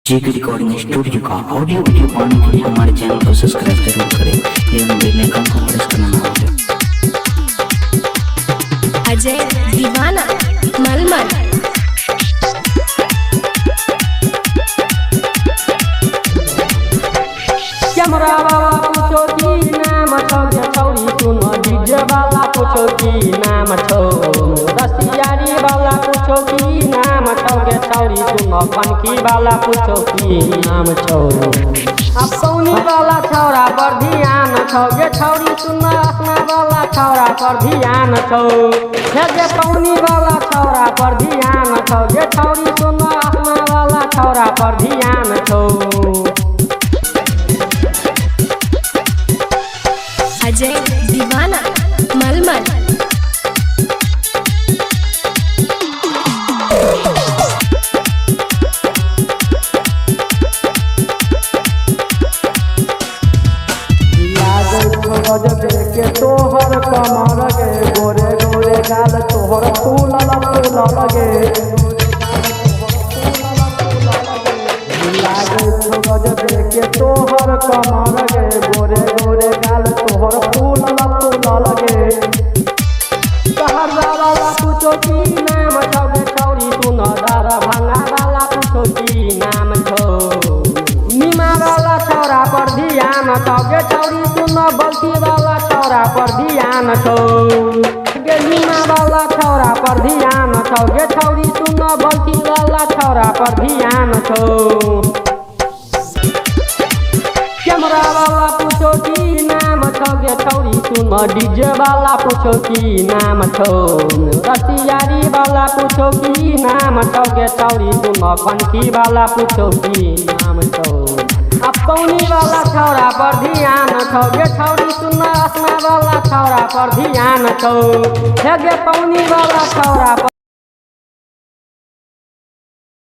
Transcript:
जेके recording studio का audio video पाने के लिए हमारे चैनल को सब्सक्राइब जरूर करें एवं बेल आइकन को प्रेस करना ना भूलें। अजय दीवाना मलमल कैमरा वाला पूछो की नाम छौ गे छौरी सुनो डीजे वाला पूछो की नाम छौ रसियारी वाला पूछो की नाम छौ गे छौरी सुनो पनकी वाला पूछो की नाम छौ अब पौनी वाला छौरा पर ध्यान छौ गे छौरी सुनो अपना वाला छौरा पर ध्यान छौ हे गे पौनी वाला छौरा पर ध्यान छौ गे छौरी सुनो अपना वाला छौरा पर ध्यान छौ। अजय दीवाना मलमल गजबे के तोहर कमर गे गोरे गोरे गाल तोहर फूल लगे गजबे के तोहर कमर गे गोरे गोरे गाल तोहर फूल लगे सहरसा वाला पूछो की नाम छौ गे छौरी सुन दारा भांगा वाला पूछो की नाम छौ नीमा वाला छौरा पर ध्यान छौ गे छौरी सुन बल्टी वाला छौरा पर ध्यान छौ गे नीमा वाला छौरा पर ध्यान छौ गे छौरी सुन बल्टी वाला छौरा पर ध्यान छौ। कैमरा वाला पूछो की नाम छौ गे छौरी सुन डीजे वाला पूछो की नाम छौ रसियारी वाला पूछो की नाम छौ गे छौरी सुन पनकी वाला पूछो की नाम छौ अब पौनी वाला छौरा पर ध्यान छौ गे छौरी सुन असना वाला छौरा पर ध्यान छौ हे गे पौनी वाला छौरा पर